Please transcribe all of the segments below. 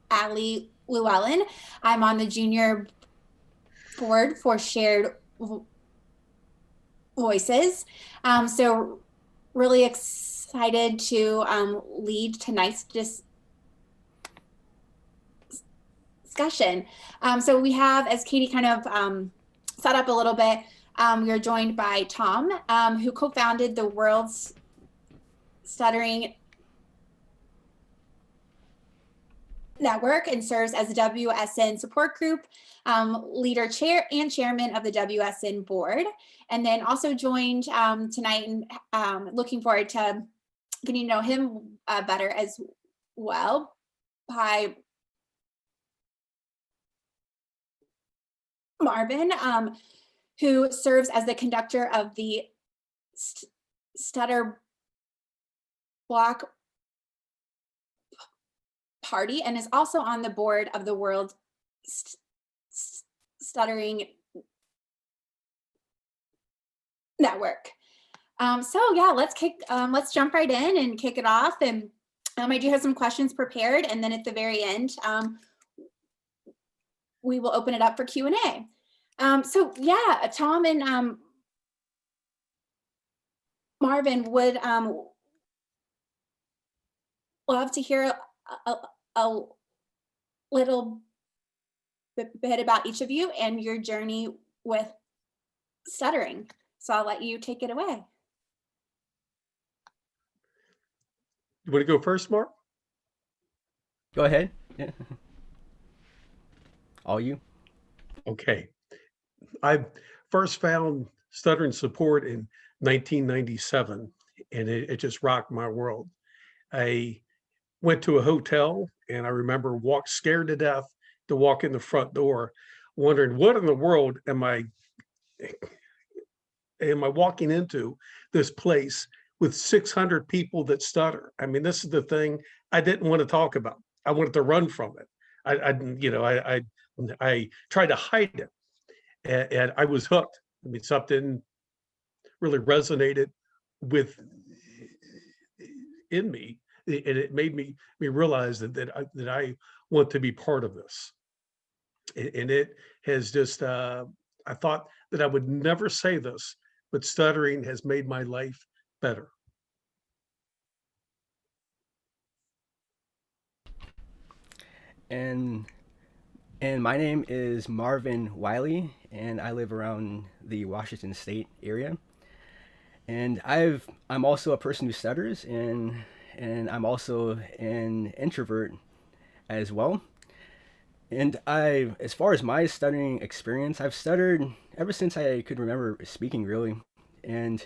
Allie Llewellyn. I'm on the junior board for Shared Voices. So really excited to lead tonight's discussion. So we have, as Katie kind of set up a little bit, we are joined by Tom, who co-founded the World's Stuttering Network and serves as the WSN support group leader, chair, and chairman of the WSN board. And then also joined tonight, and looking forward to getting to know him better as well, by Marvin, who serves as the conductor of the Stutter Block Party and is also on the board of the World Stuttering Network. So yeah, let's jump right in and kick it off. And I do have some questions prepared, and then at the very end, we will open it up for Q&A. So yeah, Tom and Marvin would love to hear a little bit about each of you and your journey with stuttering. So I'll let you take it away. You want to go first, Mark? Go ahead. Yeah. All you. Okay. I first found stuttering support in 1997, and it just rocked my world. I went to a hotel, and I remember scared to death to walk in the front door, wondering what in the world am I walking into this place with 600 people that stutter. I mean, this is the thing I didn't want to talk about. I wanted to run from it. I tried to hide it, and I was hooked. I mean, something really resonated with in me, and it made me realize that I want to be part of this. And it has just I thought that I would never say this, but stuttering has made my life better. And my name is Marvin Wiley, and I live around the Washington State area. And I'm also a person who stutters, and I'm also an introvert as well. And as far as my stuttering experience, I've stuttered ever since I could remember speaking, really. And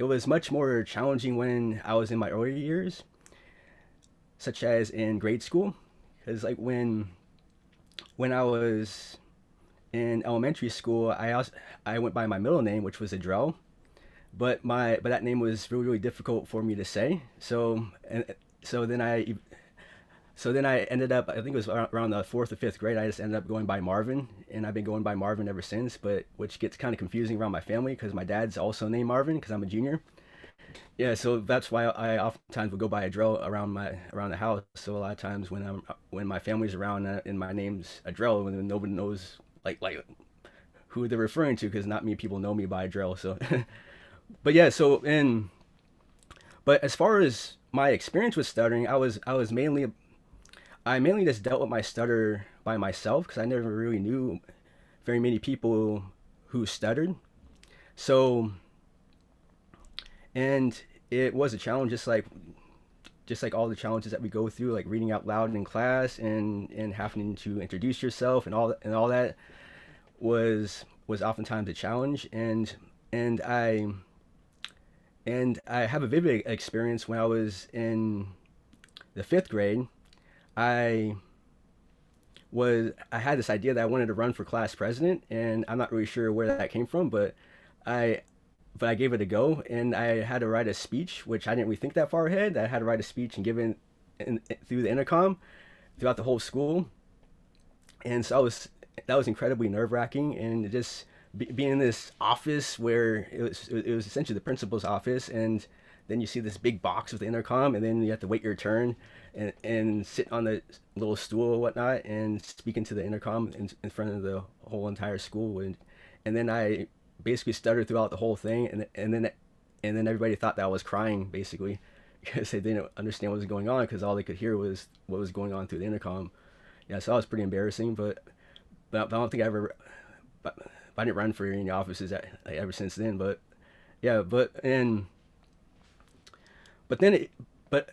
it was much more challenging when I was in my earlier years, such as in grade school, because like when I was in elementary school, I went by my middle name, which was Adrell, but that name was really difficult for me to say. So then I ended up, I think it was around the fourth or fifth grade, I just ended up going by Marvin, and I've been going by Marvin ever since. But which gets kind of confusing around my family because my dad's also named Marvin because I'm a junior. Yeah, so that's why I oftentimes would go by Adrell around the house. So a lot of times when my family's around and my name's Adrell, when nobody knows like who they're referring to because not many people know me by Adrell. So, but yeah, but as far as my experience with stuttering, I mainly just dealt with my stutter by myself because I never really knew very many people who stuttered. So, and it was a challenge, just like all the challenges that we go through, like reading out loud in class and having to introduce yourself and all that was oftentimes a challenge. And I have a vivid experience when I was in the fifth grade. I I had this idea that I wanted to run for class president, and I'm not really sure where that came from, I but I gave it a go, and I had to write a speech, which I didn't really think that far ahead. I had to write a speech and give it through the intercom throughout the whole school, and so that was incredibly nerve wracking, and being in this office where it was essentially the principal's office, and then you see this big box with the intercom, and then you have to wait your turn and sit on the little stool or whatnot and speak into the intercom in front of the whole entire school. And then I basically stuttered throughout the whole thing, and then everybody thought that I was crying basically because they didn't understand what was going on because all they could hear was what was going on through the intercom. Yeah, so that was pretty embarrassing, but I don't think I ever, but I didn't run for any offices ever since then. But yeah, but then but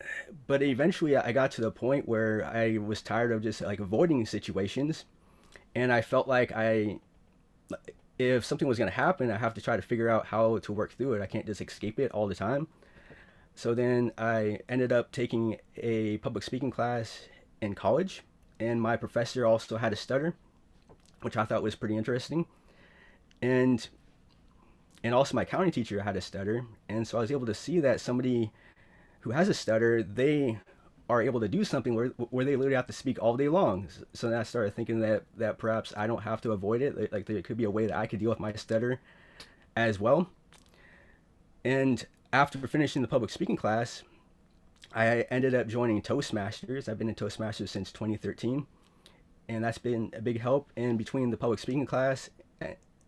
eventually I got to the point where I was tired of just like avoiding situations, and I felt like if something was going to happen, I have to try to figure out how to work through it. I can't just escape it all the time. So then I ended up taking a public speaking class in college, and my professor also had a stutter, which I thought was pretty interesting. And also my accounting teacher had a stutter, and so I was able to see that somebody who has a stutter, they are able to do something where they literally have to speak all day long. So then I started thinking that perhaps I don't have to avoid it. Like there could be a way that I could deal with my stutter as well. And after finishing the public speaking class, I ended up joining Toastmasters. I've been in Toastmasters since 2013, and that's been a big help. And between the public speaking class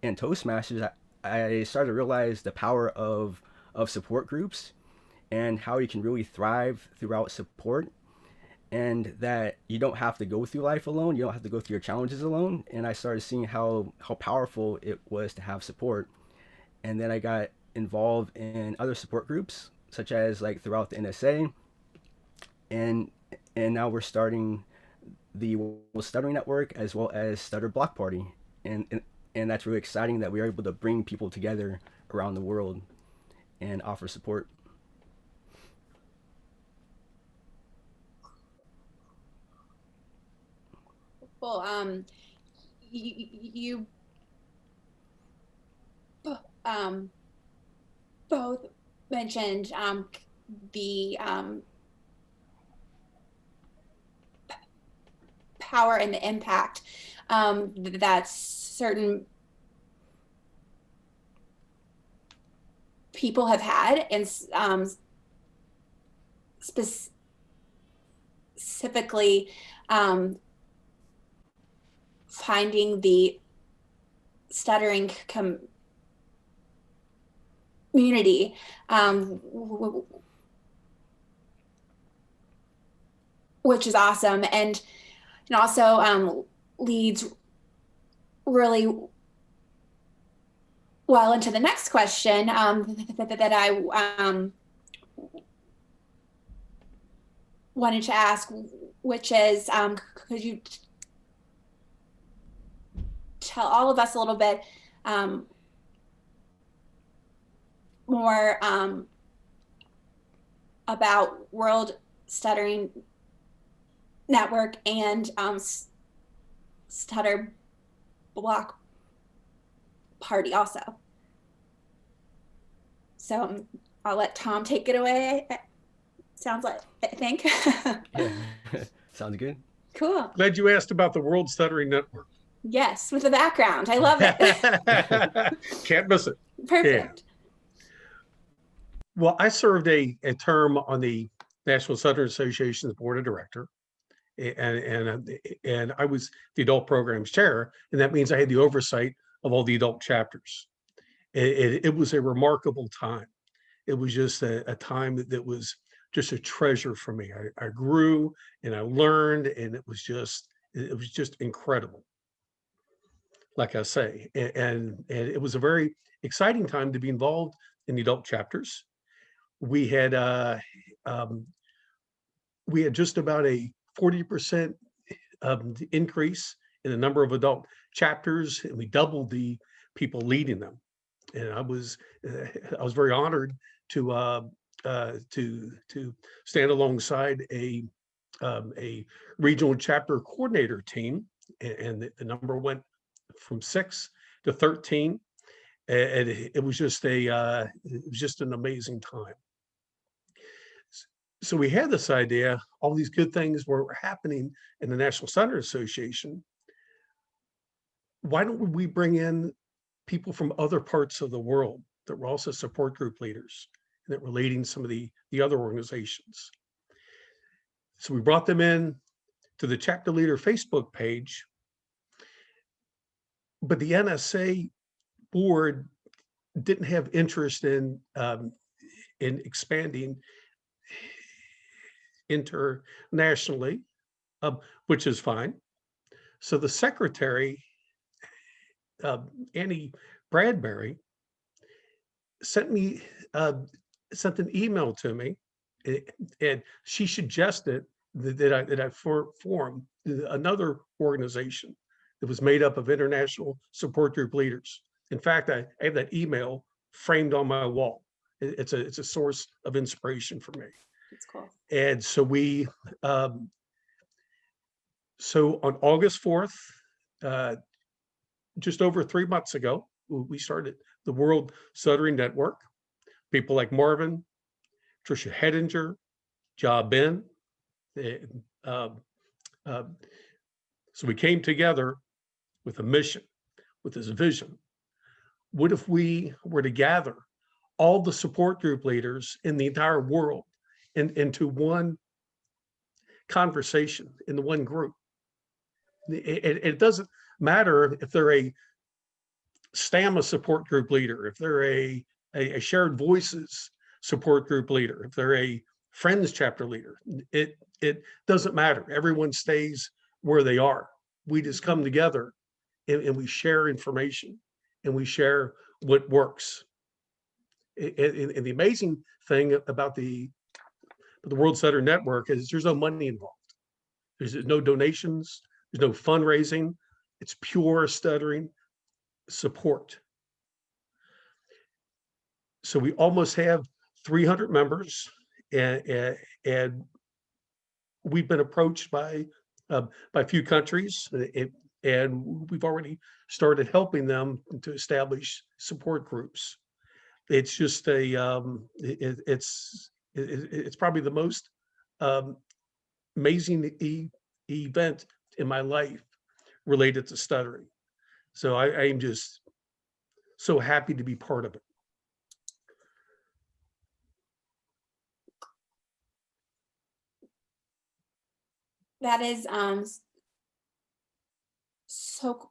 and Toastmasters, I started to realize the power of support groups and how you can really thrive throughout support, and that you don't have to go through life alone. You don't have to go through your challenges alone. And I started seeing how powerful it was to have support. And then I got involved in other support groups, such as like throughout the NSA, and now we're starting the World Stuttering Network as well as Stutter Block Party, and that's really exciting that we are able to bring people together around the world and offer support. Well, you both mentioned the power and the impact that certain people have had, and specifically finding the stuttering community, which is awesome, and also leads really well into the next question that I wanted to ask, which is, could you tell all of us a little bit more about World Stuttering Network and Stutter Block Party also? So I'll let Tom take it away. Sounds like, I think. Yeah. Sounds good. Cool. Glad you asked about the World Stuttering Network. Yes, with the background. I love it. Can't miss it. Perfect. Yeah. Well, I served a term on the National Stuttering Association's board of director, and I was the adult programs chair, and that means I had the oversight of all the adult chapters. It was a remarkable time. It was just a time that was just a treasure for me. I grew and I learned, and it was just incredible. Like I say, and it was a very exciting time to be involved in the adult chapters. We had just about a 40% increase in the number of adult chapters, and we doubled the people leading them. And I was very honored to stand alongside a regional chapter coordinator team, and the number went from 6 to 13, and it was just an amazing time. So we had this idea, all these good things were happening in the National Stuttering Association. Why don't we bring in people from other parts of the world that were also support group leaders that were leading some of the other organizations. So we brought them in to the chapter leader Facebook page, but the NSA board didn't have interest in expanding internationally, which is fine. So the secretary, Annie Bradbury, sent an email to me, and she suggested that I form another organization that was made up of international support group leaders. In fact, I have that email framed on my wall. It's a source of inspiration for me. That's cool. And so so on August 4th, just over 3 months ago, we started the World Stuttering Network. People like Marvin, Tricia Hedinger, Ja Ben. So we came together with a mission, with this vision. What if we were to gather all the support group leaders in the entire world into one conversation, into one group? It doesn't matter if they're a STAMA support group leader, if they're a Shared Voices support group leader, if they're a Friends chapter leader. It doesn't matter. Everyone stays where they are. We just come together and we share information and we share what works. And the amazing thing about the World Stuttering Network is there's no money involved. There's no donations. There's no fundraising. It's pure stuttering support. So we almost have 300 members, and we've been approached by a few countries, and we've already started helping them to establish support groups. It's just it's probably the most amazing event in my life related to stuttering. So I am just so happy to be part of it. That is so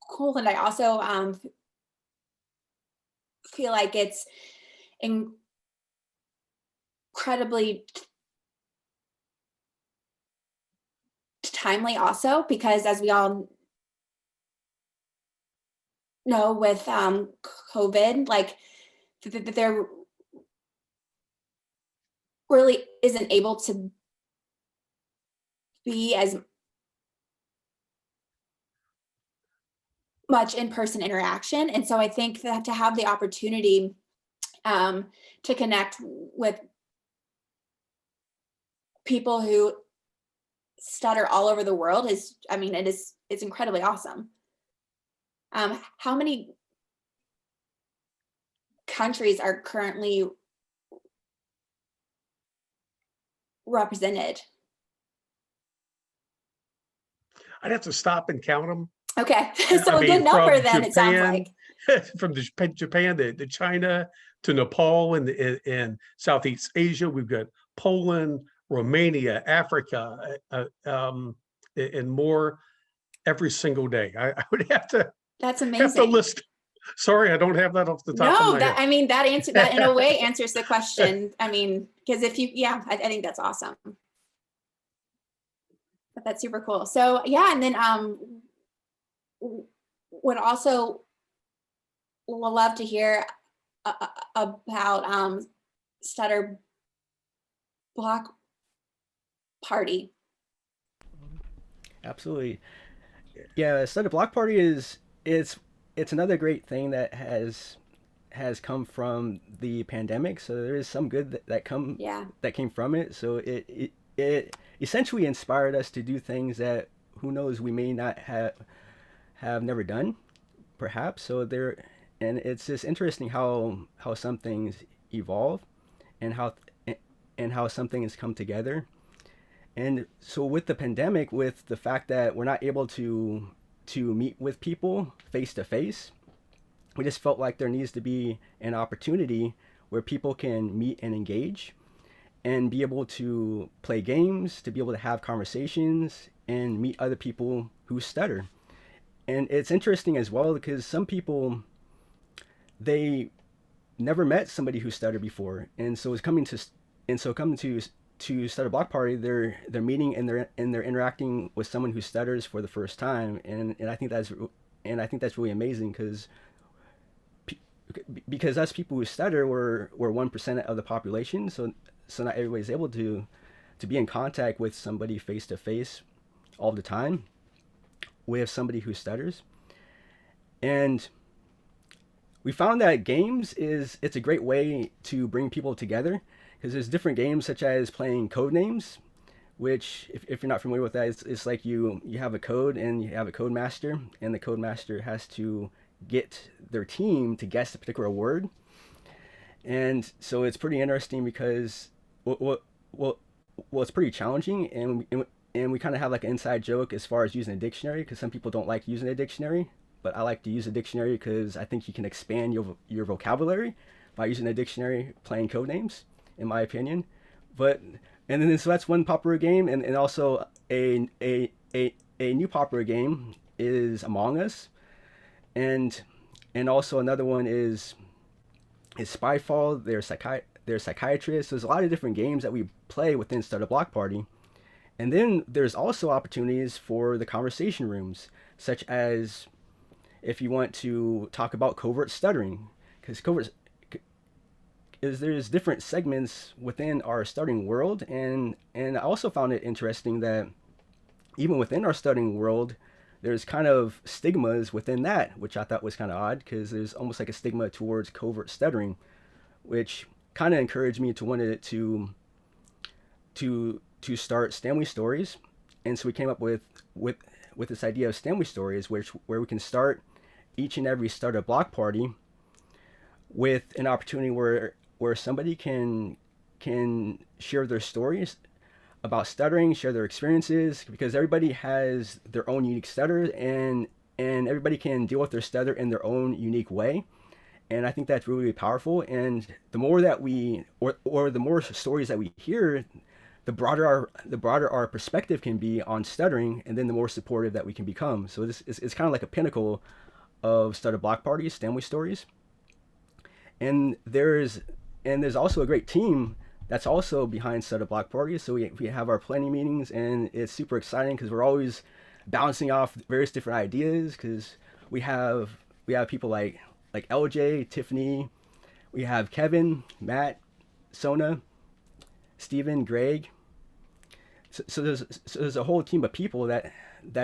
cool. And I also feel like it's incredibly timely also, because as we all know with COVID, like there really isn't able to be as much in-person interaction. And so I think that to have the opportunity to connect with people who stutter all over the world is, I mean, it's incredibly awesome. How many countries are currently represented? I'd have to stop and count them. Okay, so a good number then, it sounds like. From Japan to China to Nepal and Southeast Asia, we've got Poland, Romania, Africa, and more every single day. I would have to. That's amazing. Have to list. Sorry, I don't have that off the top of my head. I mean, that in a way answers the question. I mean, because if you, I think that's awesome. But that's super cool. So yeah, and then would also love to hear about Stutter Block Party. Absolutely. Yeah, Stutter Block Party it's another great thing that has come from the pandemic. So there is some good that came from it. So it essentially inspired us to do things that who knows we may not have never done, perhaps. So and it's just interesting how some things evolve and how some things come together. And so with the pandemic, with the fact that we're not able to meet with people face to face, we just felt like there needs to be an opportunity where people can meet and engage and be able to play games, to be able to have conversations and meet other people who stutter. And it's interesting as well because some people, they never met somebody who stuttered before, and so coming to Stutter Block Party, they're meeting and they're interacting with someone who stutters for the first time, and I think that's really amazing because us people who stutter, we're 1% of the population, so not everybody's able to be in contact with somebody face to face all the time with somebody who stutters. And we found that games it's a great way to bring people together, because there's different games such as playing code names, which if you're not familiar with that, it's like you have a code and you have a code master, and the code master has to get their team to guess a particular word. And so it's pretty interesting because it's pretty challenging, and we kind of have like an inside joke as far as using a dictionary, because some people don't like using a dictionary, but I like to use a dictionary because I think you can expand your vocabulary by using a dictionary playing code names, in my opinion. So that's one popular game, and also a new popular game is Among Us, and also another one is Spyfall. They're psychiatrists. So there's a lot of different games that we play within Stutter Block Party. And then there's also opportunities for the conversation rooms, such as if you want to talk about covert stuttering, because there's different segments within our stuttering world, and I also found it interesting that even within our stuttering world, there's kind of stigmas within that, which I thought was kind of odd, because there's almost like a stigma towards covert stuttering, which kind of encouraged me to want to start Stanley Stories. And so we came up with this idea of Stanley Stories, where we can start each and every Stutter Block Party with an opportunity where somebody can share their stories about stuttering, share their experiences, because everybody has their own unique stutter, and everybody can deal with their stutter in their own unique way. And I think that's really powerful. And the more that the more stories that we hear, the broader our perspective can be on stuttering, and then the more supportive that we can become. So this is kind of like a pinnacle of Stutter Block Parties, Stanley Stories. And there's also a great team that's also behind Stutter Block Party. So we have our planning meetings, and it's super exciting because we're always bouncing off various different ideas, because we have people like LJ, Tiffany, we have Kevin, Matt, Sona, Steven, Greg. So there's a whole team of people that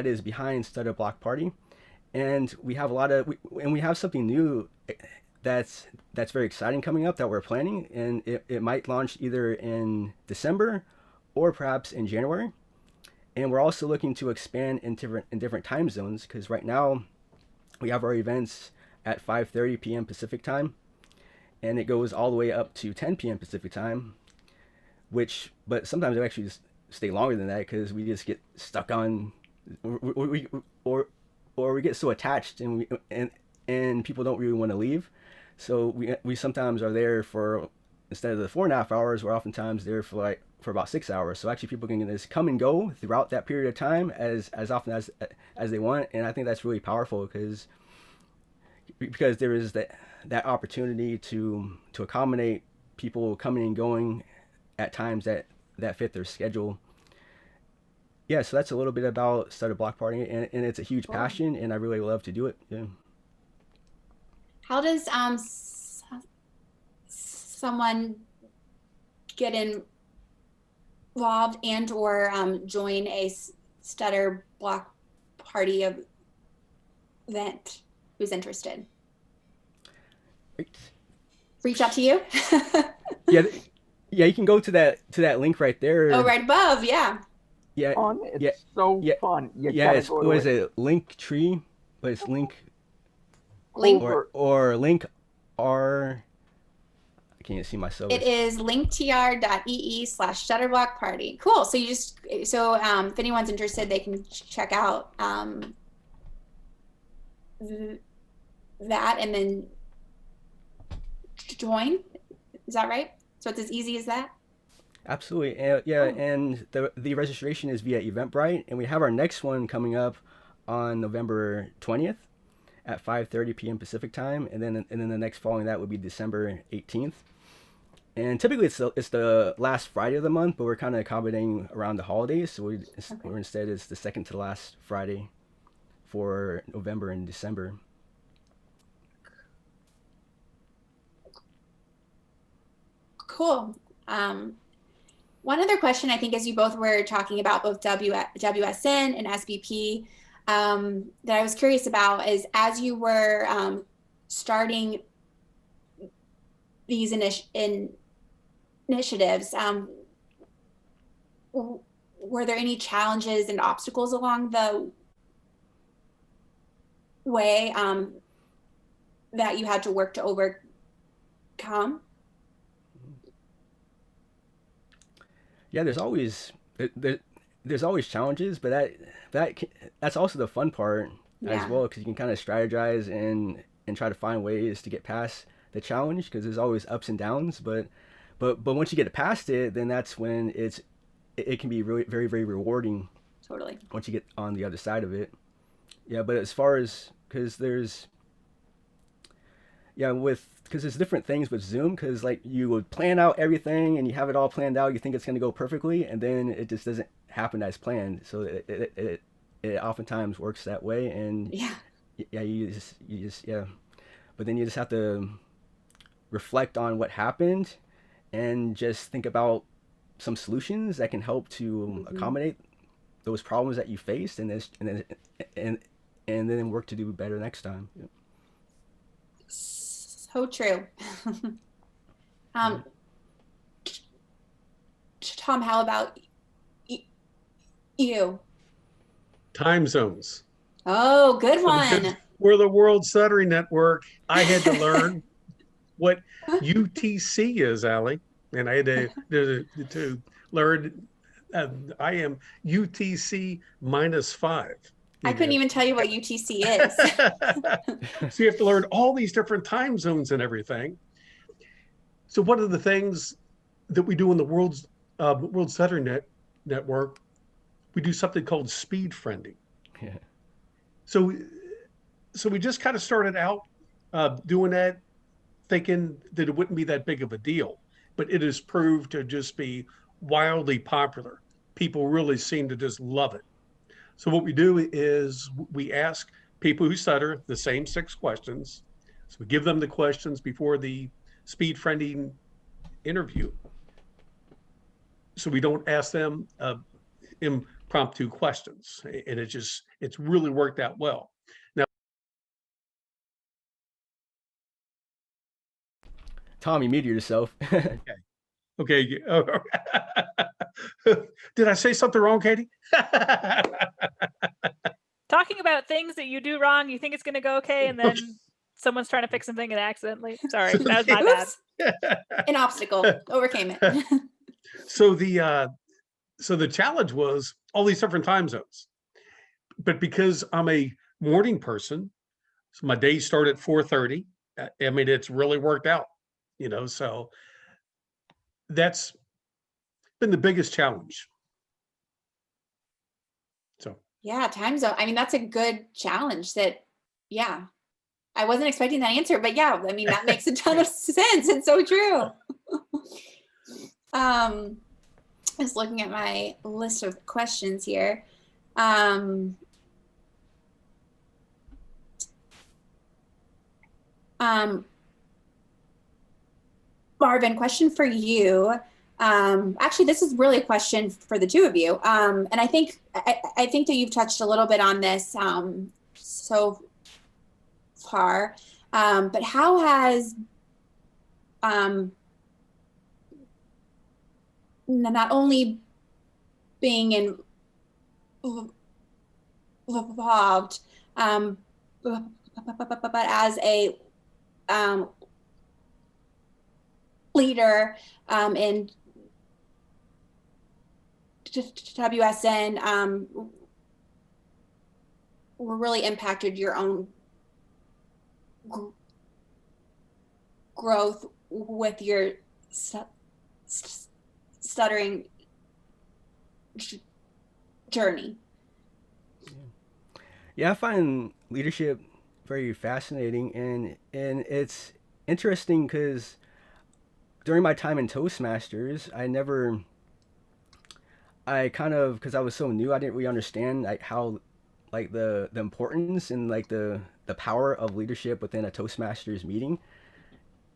is behind Stutter Block Party, and we have we have something new that's very exciting coming up that we're planning, and it might launch either in December or perhaps in January. And we're also looking to expand in different time zones, because right now we have our events at 5:30 p.m. Pacific time, and it goes all the way up to 10 p.m. Pacific time, but sometimes we actually just stay longer than that, because we just get stuck on, or we get so attached, and people don't really want to leave. So we sometimes are there for, instead of the 4.5 hours, we're oftentimes there for about 6 hours. So actually people can just come and go throughout that period of time as often as they want. And I think that's really powerful, because there is that opportunity to accommodate people coming and going at times that fit their schedule. Yeah, so that's a little bit about Stutter Block Party, and it's a huge passion, and I really love to do it. Yeah. How does someone get involved and or join a Stutter Block Party event who's interested? Reach out to you? Yeah, you can go to that link right there. Oh, right above, yeah. Yeah, It's so fun. It's a link tree, but it's link or link r. I can't see myself. It is linktr.ee/stutterblockparty. Cool. So if anyone's interested, they can check out that and then join. Is that right? So it's as easy as that? Absolutely. And the registration is via Eventbrite, and we have our next one coming up on November 20th at 5:30 p.m. Pacific time, and then the next following that would be December 18th. And typically it's the last Friday of the month, but we're kind of accommodating around the holidays, so we're instead it's the second to last Friday for November and December. Cool. One other question, I think, as you both were talking about both WSN and SBP, that I was curious about is as you were starting these initiatives, were there any challenges and obstacles along the way that you had to work to overcome? Yeah, there's always challenges, but that's also the fun part as well, because you can kind of strategize and try to find ways to get past the challenge, because there's always ups and downs. But once you get past it, then that's when it can be really very, very rewarding. Totally. Once you get on the other side of it. Yeah, but as far as because there's different things with Zoom, because like you would plan out everything and you have it all planned out, you think it's going to go perfectly, and then it just doesn't happen as planned. So it oftentimes works that way, and you just but then you just have to reflect on what happened and just think about some solutions that can help to accommodate those problems that you faced, and then work to do better next time. Yeah. So true. Tom, how about you? Time zones. Oh, good one. Because we're the World Stuttering Network, I had to learn what UTC is, Allie, and I had to learn. I am UTC -5. I couldn't even tell you what UTC is. So you have to learn all these different time zones and everything. So one of the things that we do in the World Stuttering Network, we do something called speed friending. Yeah. So we just kind of started out doing that, thinking that it wouldn't be that big of a deal, but it has proved to just be wildly popular. People really seem to just love it. So what we do is we ask people who stutter the same 6 questions. So we give them the questions before the speed friending interview. So we don't ask them impromptu questions, and it's really worked out well. Now, Tom, you muted yourself. Okay. Did I say something wrong, Katie? Talking about things that you do wrong, you think it's going to go okay, and then someone's trying to fix something and accidentally. Sorry, that was my bad. An obstacle, overcame it. So the challenge was all these different time zones, but because I'm a morning person, so my days start at 4:30. I mean, it's really worked out, so that's been the biggest challenge. So yeah, time zone. I mean, that's a good challenge that, I wasn't expecting that answer, but yeah, I mean, that makes a ton of sense. It's so true. I was looking at my list of questions here. Marvin, question for you. Actually, this is really a question for the two of you. And I think that you've touched a little bit on this so far. But how has not only being involved, but as a leader in WSN really impacted your own gr- growth with your stuttering journey? Yeah, I find leadership very fascinating, and it's interesting because during my time in Toastmasters, I kind of, because I was so new, I didn't really understand like how, like the importance and like the power of leadership within a Toastmasters meeting,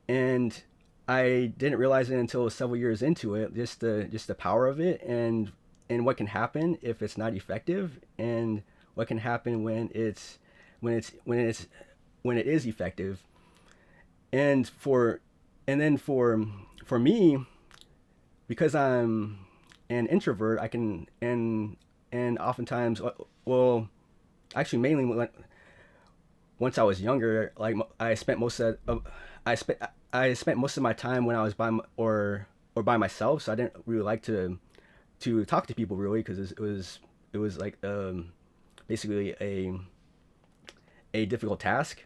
and I didn't realize it until several years into it, just the power of it, and what can happen if it's not effective, and what can happen when it is effective. And for me, because I'm an introvert, I can and oftentimes, well, actually mainly once I was younger, like I spent most of I spent most of my time when I was or by myself, so I didn't really like to talk to people really, because it was like basically a difficult task.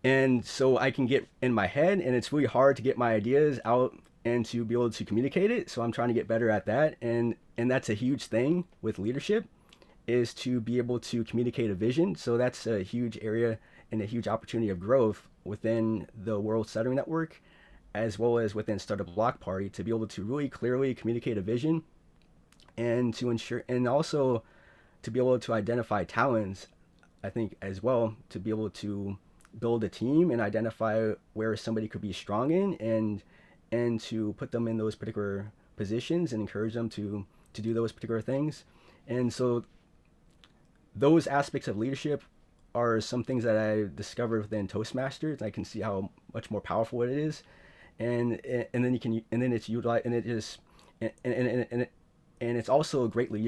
And so I can get in my head, and it's really hard to get my ideas out and to be able to communicate it. So I'm trying to get better at that, and that's a huge thing with leadership, is to be able to communicate a vision. So that's a huge area and a huge opportunity of growth within the World Stuttering Network, as well as within Stutter Block Party, to be able to really clearly communicate a vision, and to ensure, and also to be able to identify talents, I think, as well, to be able to build a team and identify where somebody could be strong in, and to put them in those particular positions and encourage them to do those particular things. And so those aspects of leadership are some things that I discovered within Toastmasters. I can see how much more powerful it is, and then you can, and then it's utilized, and it is, and it's also greatly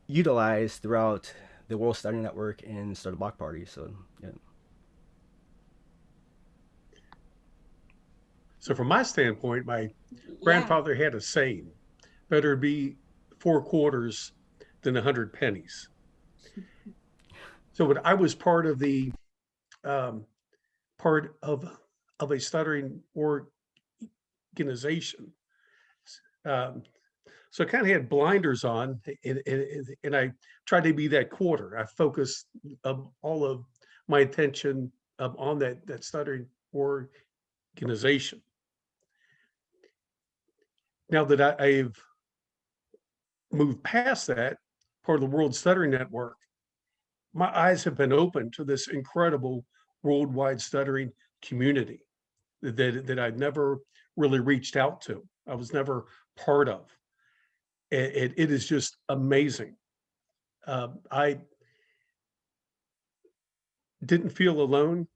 utilized throughout the World Stuttering Network and Stutter Block Party. So yeah. So from my standpoint, my grandfather had a saying, better be 4 quarters than 100 pennies. So when I was part of the part of a stuttering organization, so I kind of had blinders on, and I tried to be that quarter. I focused all of my attention on that stuttering organization. Now that I've moved past that, part of the World Stuttering Network, my eyes have been opened to this incredible worldwide stuttering community that I'd never really reached out to. I was never part of. It is just amazing. I didn't feel alone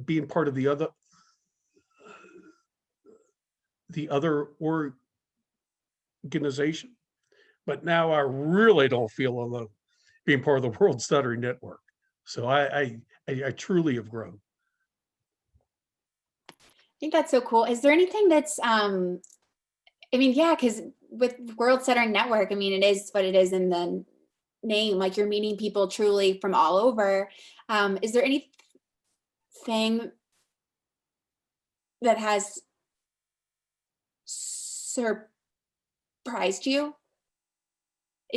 being part of the other organization, but now I really don't feel alone being part of the World Stuttering Network. So I truly have grown. I think that's so cool. Is there anything that's, I mean, yeah, because with World Stuttering Network, I mean, it is what it is in the name, like you're meeting people truly from all over. Is there anything that has surprised you?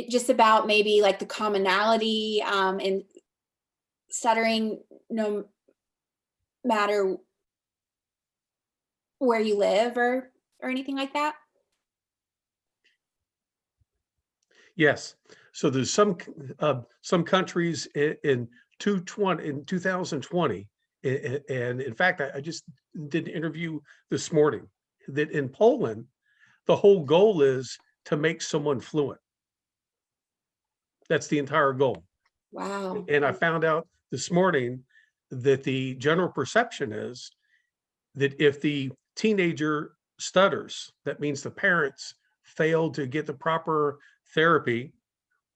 Just about maybe like the commonality in stuttering, no matter where you live or anything like that? Yes. So there's some countries in 2020, and in fact, I just did an interview this morning that in Poland, the whole goal is to make someone fluent. That's the entire goal. Wow. And I found out this morning that the general perception is that if the teenager stutters, that means the parents failed to get the proper therapy,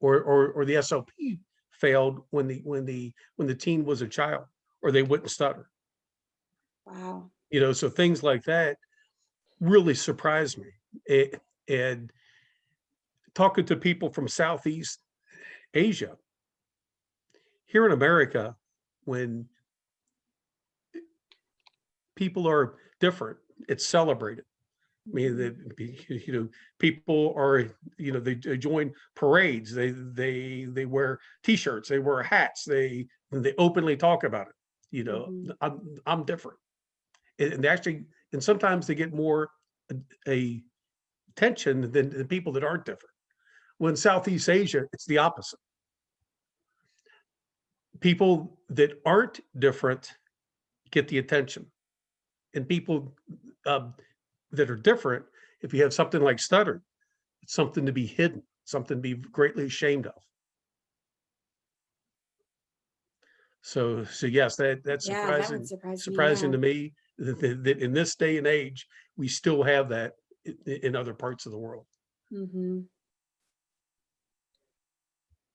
or the SLP failed when the teen was a child, or they wouldn't stutter. Wow. You know, so things like that really surprised me. And talking to people from Southeast Asia, here in America, when people are different, it's celebrated. I mean, people are, they join parades, they wear T-shirts, they wear hats, they openly talk about it. I'm different, and sometimes they get more attention than the people that aren't different. Well, in Southeast Asia, it's the opposite. People that aren't different get the attention, and people that are different, if you have something like stuttering, it's something to be hidden, something to be greatly ashamed of. So yes, that's Yeah, that surprising. would surprise Surprising me. to me that in this day and age, we still have that in other parts of the world. Mm-hmm.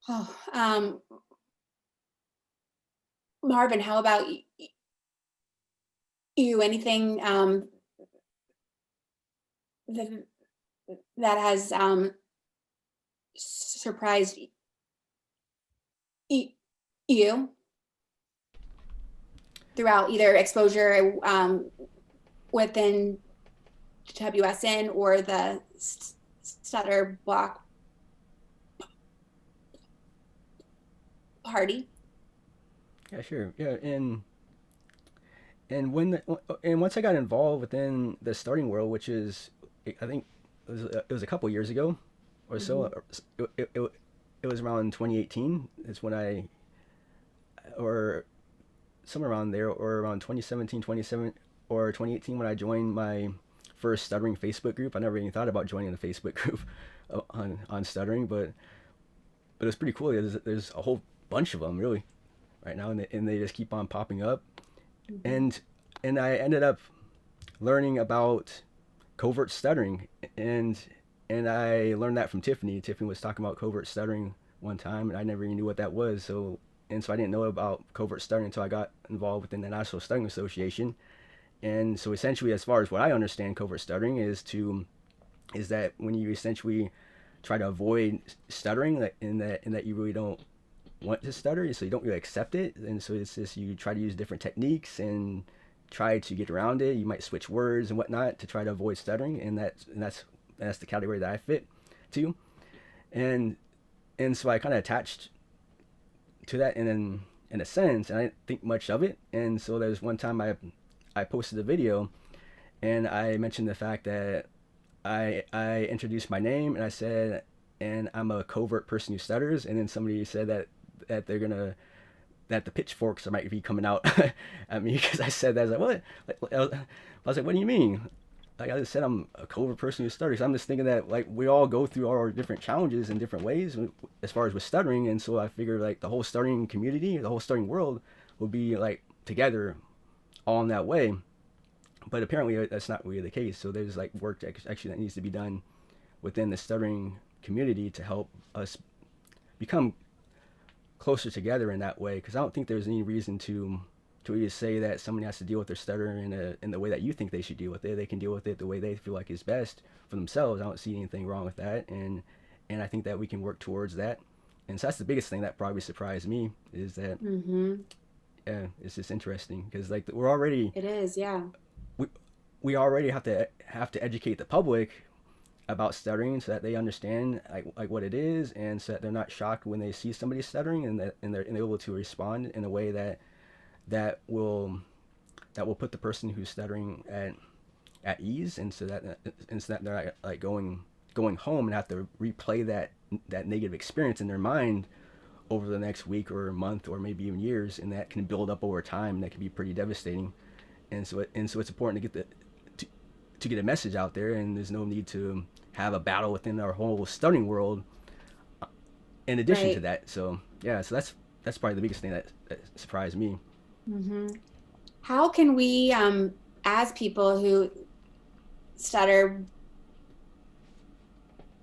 Oh, Marvin, how about you? Anything that has surprised you throughout either exposure within WSN or the Stutter Block Party? Yeah, sure. Yeah, and once I got involved within the starting world, which is, I think it was a couple years ago or so. It was around 2018. It's when or somewhere around there, or around 2017, 27 or 2018 when I joined my first stuttering Facebook group. I never even thought about joining the Facebook group on stuttering, but it's pretty cool. There's a whole bunch of them really right now, and they just keep on popping up. And I ended up learning about covert stuttering, and I learned that from Tiffany. Tiffany was talking about covert stuttering one time, and I never even knew what that was. So I didn't know about covert stuttering until I got involved within the National Stuttering Association. And so essentially, as far as what I understand, covert stuttering is that when you essentially try to avoid stuttering, in that you really don't want to stutter, so you don't really accept it, and so it's just you try to use different techniques and try to get around it. You might switch words and whatnot to try to avoid stuttering, and that's the category that I fit to, and so I kind of attached to that, and then in a sense, and I didn't think much of it. And so there's one time I posted a video, and I mentioned the fact that I introduced my name, and I said, and I'm a covert person who stutters, and then somebody said that the pitchforks might be coming out at me because I said that. I was like, what? I was like, what do you mean? Like I just said, I'm a covert person who stutters. So I'm just thinking that like we all go through all our different challenges in different ways as far as with stuttering, and so I figured like the whole stuttering community, the whole stuttering world, would be like together, all in that way. But apparently that's not really the case. So there's like work that needs to be done within the stuttering community to help us become closer together in that way, because I don't think there's any reason to really say that somebody has to deal with their stutter in the way that you think they should deal with it. They can deal with it the way they feel like is best for themselves. I don't see anything wrong with that, and I think that we can work towards that. And so that's the biggest thing that probably surprised me, is that yeah, it's just interesting because like we're already, it is, yeah, we already have to educate the public about stuttering so that they understand like what it is, and so that they're not shocked when they see somebody stuttering, and they're able to respond in a way that will put the person who's stuttering at ease, and so that they're not like going home and have to replay that negative experience in their mind over the next week or a month or maybe even years, and that can build up over time, and that can be pretty devastating. And so it's important to get to get a message out there, and there's no need to have a battle within our whole stuttering world in addition to that. So yeah, so that's probably the biggest thing that surprised me. How can we as people who stutter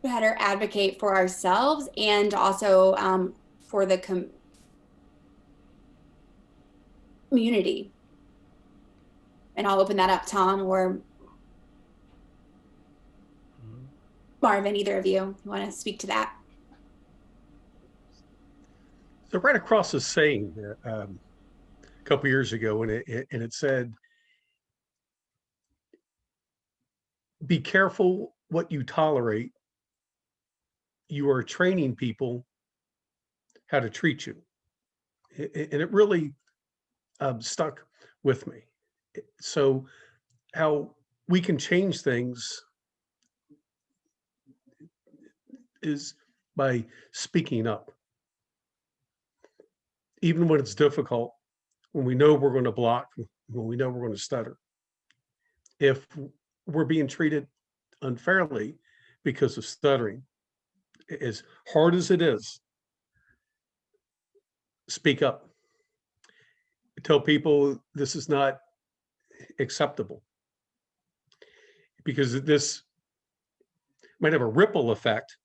better advocate for ourselves and also for the community? And I'll open that up, Tom or Marvin, either of you want to speak to that? So right across the saying, couple years ago, and it said, be careful what you tolerate. You are training people how to treat you. And it really stuck with me. So how we can change things is by speaking up. Even when it's difficult, when we know we're going to block, when we know we're going to stutter. If we're being treated unfairly because of stuttering, as hard as it is, speak up. Tell people this is not acceptable, because this might have a ripple effect,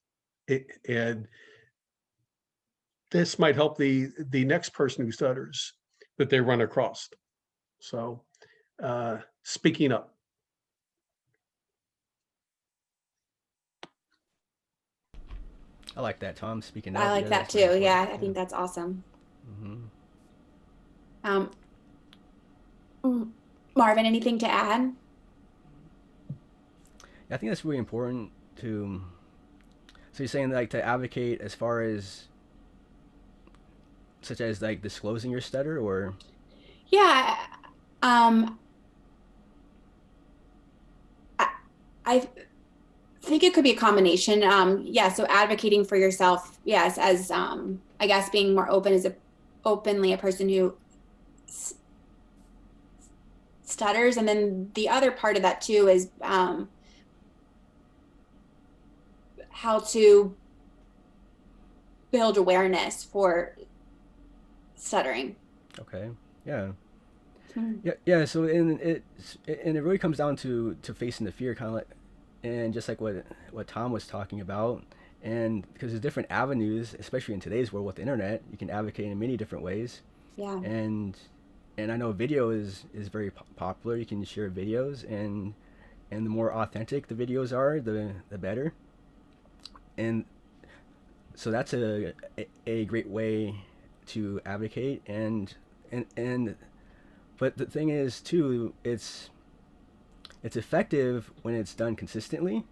and this might help the next person who stutters that they run across. So speaking up. I like that, Tom, speaking up. I like that that's really too. important. Yeah, I think that's awesome. Marvin, anything to add? I think that's really important to. So you're saying like to advocate as far as, such as like disclosing your stutter, or? Yeah, I think it could be a combination. Yeah, so advocating for yourself, yes, as I guess being more open as openly a person who stutters, and then the other part of that too is how to build awareness for stuttering. Okay. Yeah. Yeah. So it really comes down to facing the fear, kind of like, and just like what Tom was talking about, and because there's different avenues, especially in today's world with the internet, you can advocate in many different ways. Yeah. And I know video is very popular. You can share videos, and the more authentic the videos are, the better. And so that's a great way to advocate, and but the thing is too, it's effective when it's done consistently,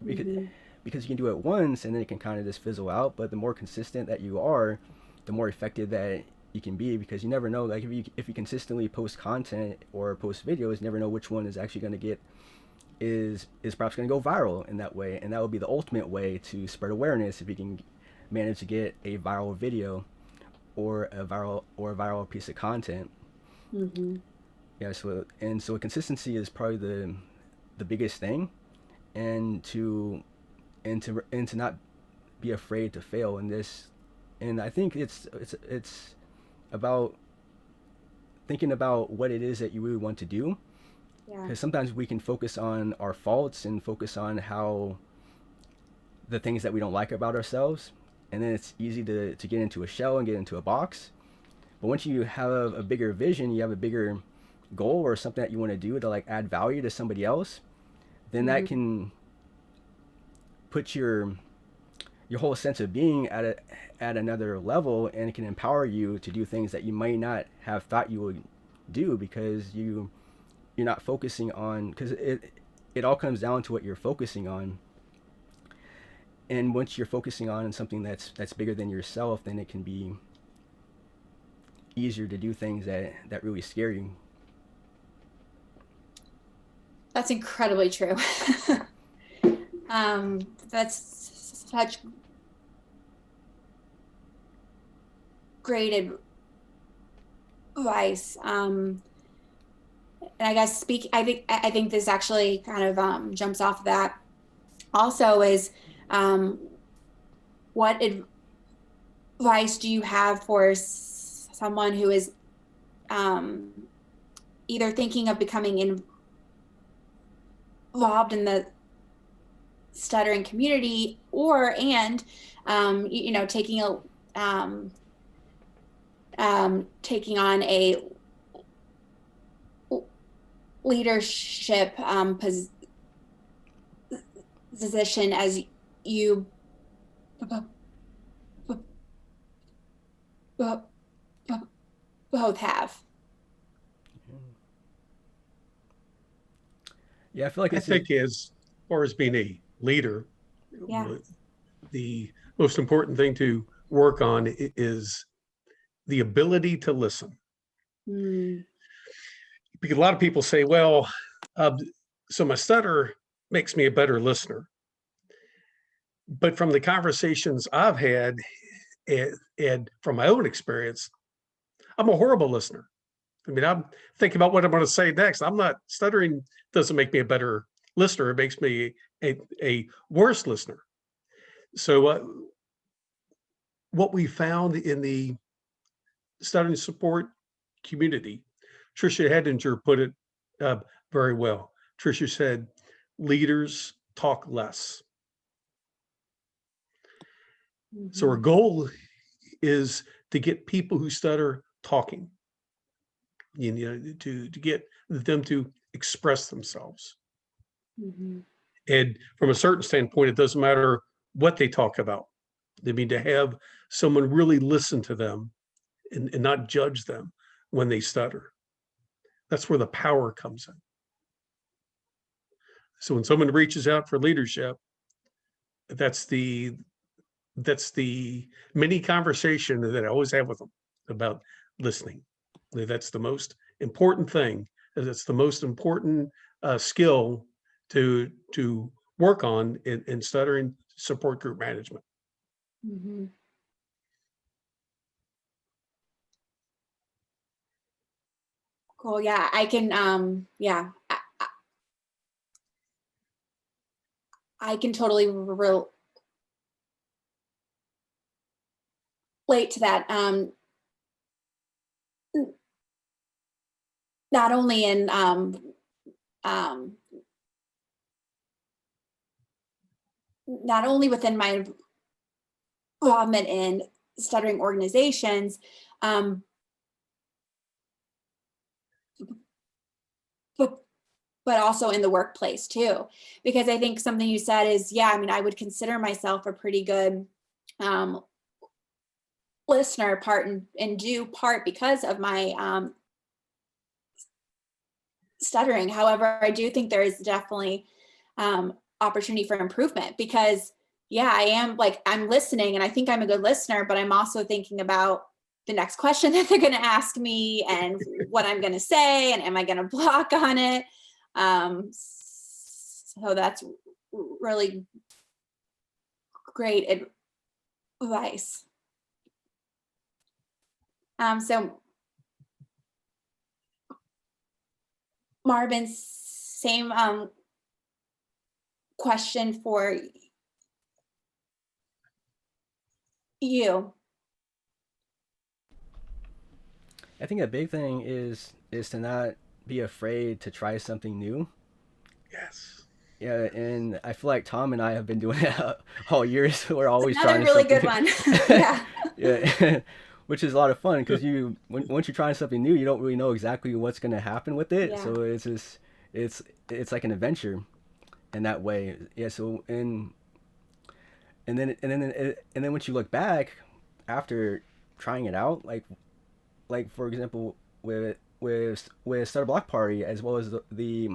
because you can do it once and then it can kind of just fizzle out. But the more consistent that you are, the more effective that you can be, because you never know, like if you consistently post content or post videos, you never know which one is actually going to get is perhaps going to go viral in that way, and that would be the ultimate way to spread awareness, if you can manage to get a viral video or a viral piece of content. Yeah, so consistency is probably the biggest thing, and to not be afraid to fail in this. And I think it's about thinking about what it is that you really want to do. Yeah. Because sometimes we can focus on our faults and focus on how the things that we don't like about ourselves, and then it's easy to get into a shell and get into a box. But once you have a bigger vision, you have a bigger goal or something that you want to do to like add value to somebody else, then that can put your whole sense of being at another level, and it can empower you to do things that you might not have thought you would do, because you're not focusing on, because it all comes down to what you're focusing on. And once you're focusing on something that's bigger than yourself, then it can be easier to do things that really scare you. That's incredibly true. That's such great advice. And I guess I think this actually kind of jumps off of that. Also, is what advice do you have for someone who is either thinking of becoming involved in the stuttering community, or taking on a leadership position, as you both have? Yeah, I feel like I think as far as being a leader, Yeah. the most important thing to work on is the ability to listen. Mm. Because a lot of people say, well, so my stutter makes me a better listener. But from the conversations I've had and from my own experience, I'm a horrible listener. I mean, I'm thinking about what I'm going to say next. I'm not stuttering doesn't make me a better listener. It makes me a worse listener. So what we found in the stuttering support community, Tricia Hedinger put it very well. Tricia said, leaders talk less. So our goal is to get people who stutter talking, to get them to express themselves. Mm-hmm. And from a certain standpoint, it doesn't matter what they talk about. They mean to have someone really listen to them and not judge them when they stutter. That's where the power comes in. So when someone reaches out for leadership, that's the mini conversation that I always have with them about listening. That's the most important thing. That's the most important skill to work on in stuttering support group management. Mm-hmm. Cool. Yeah, I can. Yeah, I can totally relate to that. Not only in not only within my involvement in stuttering organizations, but also in the workplace too, because I think something you said is, yeah, I mean, I would consider myself a pretty good listener, part and due part because of my stuttering. However, I do think there is definitely opportunity for improvement, because yeah, I am like, I'm listening and I think I'm a good listener, but I'm also thinking about the next question that they're going to ask me and what I'm going to say, and am I going to block on it? So that's really great advice. So Marvin, same question for you. I think a big thing is to not be afraid to try something new. Yes. Yeah, and I feel like Tom and I have been doing it all year, so we're always Another trying really something. good one. Yeah. Yeah, which is a lot of fun because once you're trying something new, you don't really know exactly what's going to happen with it. Yeah. So it's just it's like an adventure in that way. Yeah. So and then once you look back after trying it out, like for example with Stutter Block Party, as well as the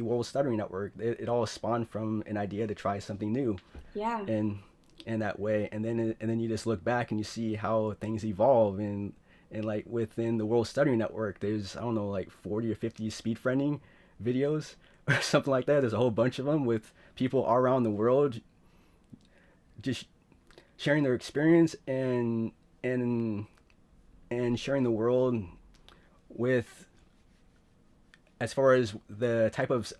World Stuttering Network, it all spawned from an idea to try something new. Yeah. And in that way, and then you just look back and you see how things evolve, and like within the World Stuttering Network, there's, I don't know, like 40 or 50 speed friending videos or something like that. There's a whole bunch of them with people all around the world just sharing their experience and sharing the world with, as far as the type of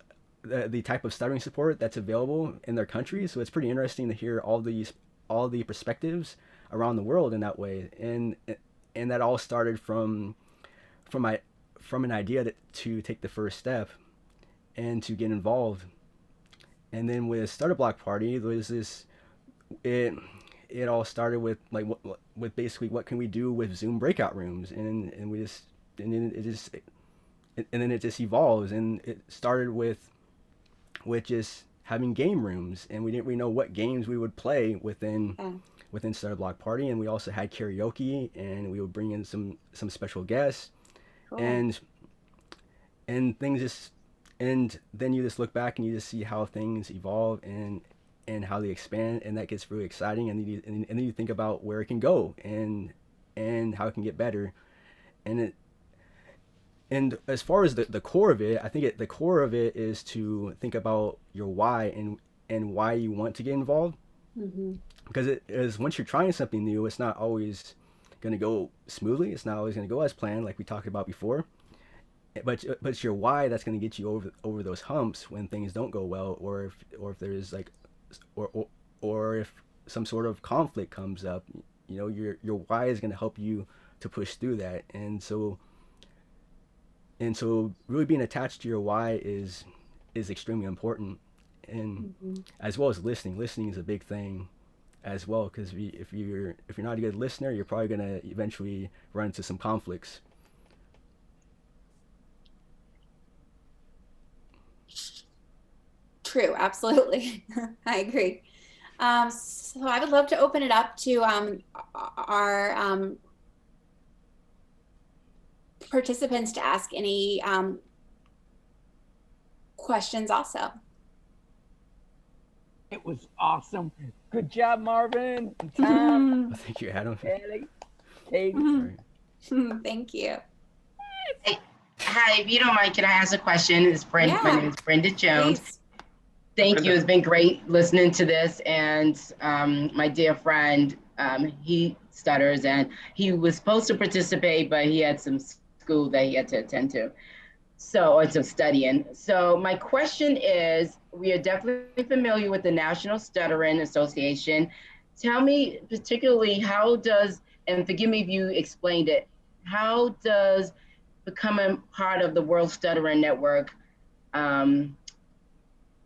stuttering support that's available in their country. So it's pretty interesting to hear all the perspectives around the world in that way, and that all started from an idea to take the first step and to get involved. And then with Stutter Block Party, there's this, it all started with like with basically what can we do with Zoom breakout rooms, and then it just evolves, and it started with just having game rooms, and we didn't really know what games we would play within Stutter Block Party, and we also had karaoke, and we would bring in some special guests. Cool. and things just and then you just look back and you just see how things evolve and how they expand, and that gets really exciting. And then you think about where it can go and how it can get better. And as far as the core of it, I think the core of it is to think about your why and why you want to get involved. Mm-hmm. Because it is, once you're trying something new, it's not always going to go smoothly. It's not always going to go as planned, like we talked about before. But it's your why that's going to get you over those humps when things don't go well, or if there's like, or if some sort of conflict comes up. You know, your why is going to help you to push through that. And so really being attached to your why is extremely important. And as well as listening is a big thing as well, because if you're not a good listener, you're probably going to eventually run into some conflicts. True, absolutely. I agree. So I would love to open it up to our participants to ask any questions also. It was awesome. Good job, Marvin. And Tom. Thank you, Adam. Kelly, Katie. Thank you. Hey, hi, if you don't mind, can I ask a question? It's Brenda. Yeah. My name is Brenda Jones. Please. Thank you. It's been great listening to this. And my dear friend, he stutters and he was supposed to participate, but he had some school that he had to attend to. So it's studying. So my question is, we are definitely familiar with the National Stuttering Association. Tell me particularly how does, and forgive me if you explained it, how does becoming part of the World Stuttering Network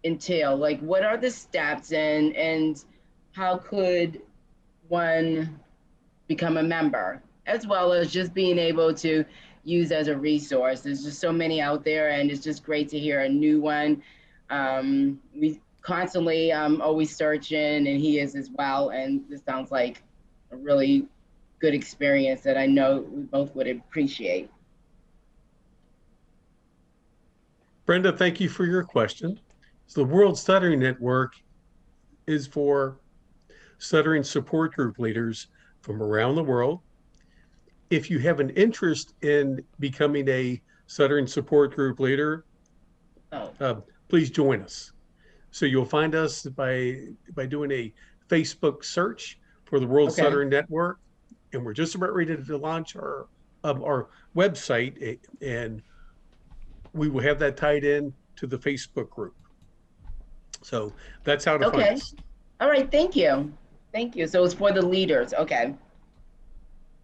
entail? Like, what are the steps and how could one become a member, as well as just being able to use as a resource? There's just so many out there, and it's just great to hear a new one. We constantly always searching, and he is as well, and this sounds like a really good experience that I know we both would appreciate. Brenda, thank you for your question. So the World Stuttering Network is for stuttering support group leaders from around the world. If you have an interest in becoming a stuttering support group leader, please join us. So you'll find us by doing a Facebook search for the World Stuttering Network, and we're just about ready to launch our website, and we will have that tied in to the Facebook group. So that's how to find us. All right, thank you. Thank you. So it's for the leaders. Okay.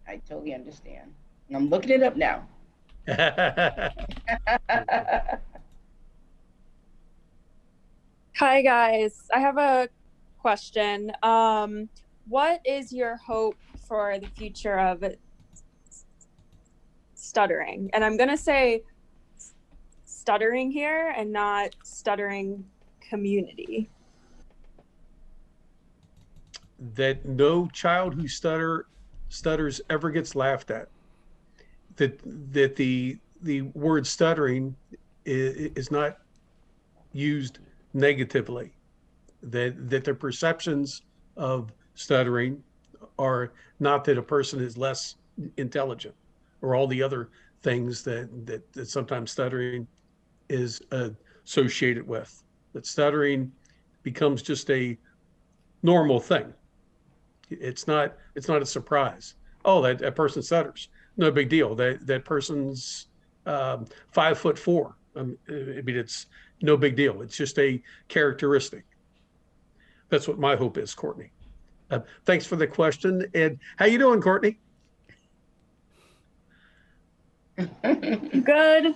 I totally understand. And I'm looking it up now. Hi, guys. I have a question. What is your hope for the future of stuttering? And I'm going to say stuttering here and not stuttering community. That no child who stutters ever gets laughed at. That the word stuttering is not used negatively. That their perceptions of stuttering are not that a person is less intelligent or all the other things that sometimes stuttering is associated with. That stuttering becomes just a normal thing. It's not a surprise. Oh, that person stutters. No big deal. That person's 5'4". I mean, it's no big deal. It's just a characteristic. That's what my hope is, Courtney. Thanks for the question. And how you doing, Courtney? Good.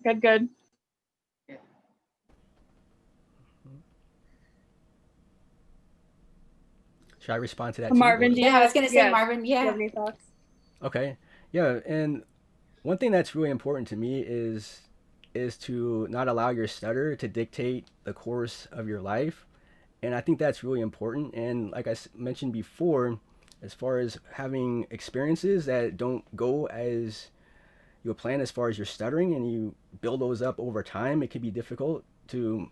Good. Should I respond to that? Marvin, too, I was going to say, Marvin, do you have any thoughts? Okay. Yeah, and one thing that's really important to me is to not allow your stutter to dictate the course of your life. And I think that's really important. And like I mentioned before, as far as having experiences that don't go as you plan as far as your stuttering and you build those up over time, it can be difficult to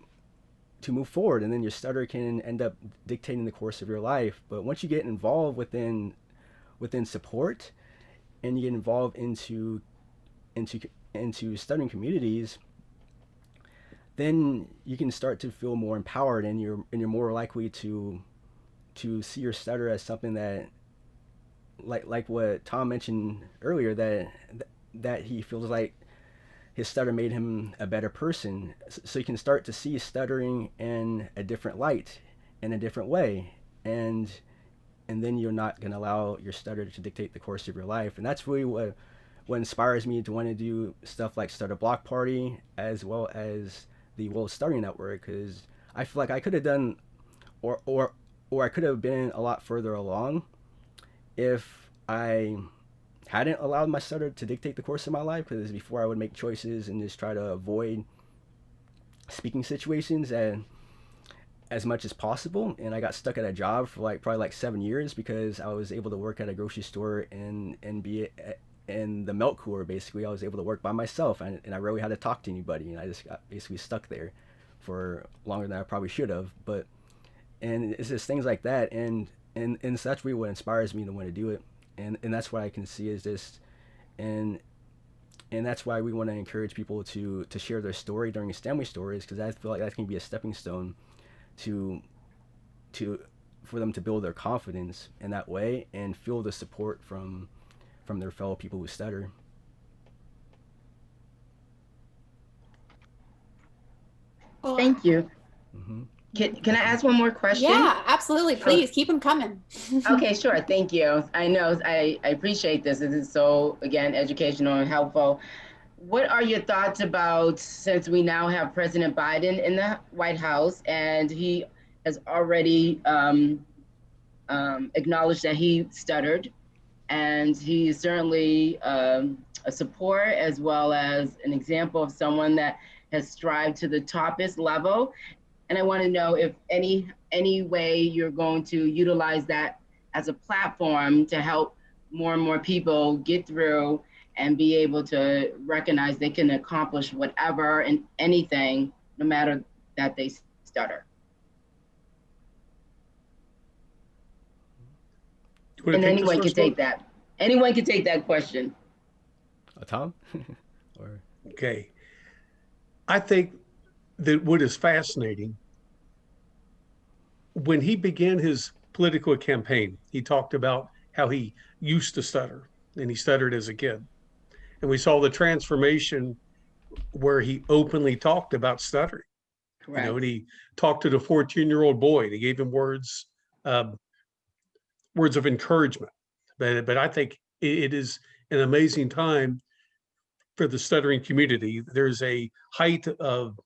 move forward, and then your stutter can end up dictating the course of your life. But once you get involved within support, and you get involved into stuttering communities, then you can start to feel more empowered, and you're more likely to see your stutter as something that, like what Tom mentioned earlier, that he feels like his stutter made him a better person. So you can start to see stuttering in a different light, in a different way, and then you're not going to allow your stutter to dictate the course of your life. And that's really what inspires me to want to do stuff like Stutter Block Party, as well as the World Stuttering Network, because I feel like I could have done, or I could have been a lot further along if I hadn't allowed my stutter to dictate the course of my life. Because before, I would make choices and just try to avoid speaking situations as much as possible, and I got stuck at a job for probably 7 years because I was able to work at a grocery store and be in the milk cooler. Basically, I was able to work by myself, and I rarely had to talk to anybody, and I just got basically stuck there for longer than I probably should have. And it's just things like that, and so that's really what inspires me to want to do it, and that's what I can see is this, and that's why we want to encourage people to share their story during STEMI stories, because I feel like that can be a stepping stone for them to build their confidence in that way and feel the support from their fellow people who stutter. Well, Thank you. Mm-hmm. Can I ask one more question? yeah, absolutely. Please keep them coming. Okay, sure. Thank you. I know I appreciate this. This is so, again, educational and helpful. What are your thoughts about, since we now have President Biden in the White House, and he has already acknowledged that he stuttered, and he's certainly a support as well as an example of someone that has strived to the toppest level. And I want to know if any way you're going to utilize that as a platform to help more and more people get through and be able to recognize they can accomplish whatever and anything, no matter that they stutter. And anyone can take that. Anyone can take that question. Tom? Or Okay. I think that what is fascinating, when he began his political campaign, he talked about how he used to stutter, and he stuttered as a kid. And we saw the transformation where he openly talked about stuttering. Correct. And he talked to the 14-year-old boy, and he gave him words of encouragement. But I think it is an amazing time for the stuttering community. There's a height of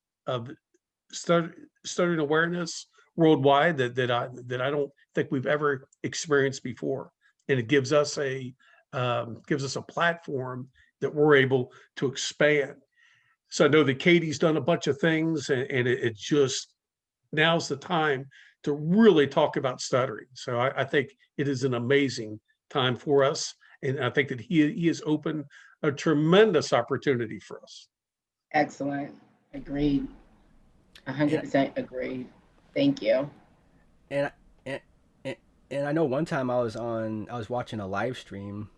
stuttering awareness worldwide that I don't think we've ever experienced before, and it gives us a platform that we're able to expand. So I know that Katie's done a bunch of things, and it just, now's the time to really talk about stuttering. So I think it is an amazing time for us, and I think that he has opened a tremendous opportunity for us. Excellent. Agreed. 100% agreed. Thank you. and I know one time I was watching a live stream,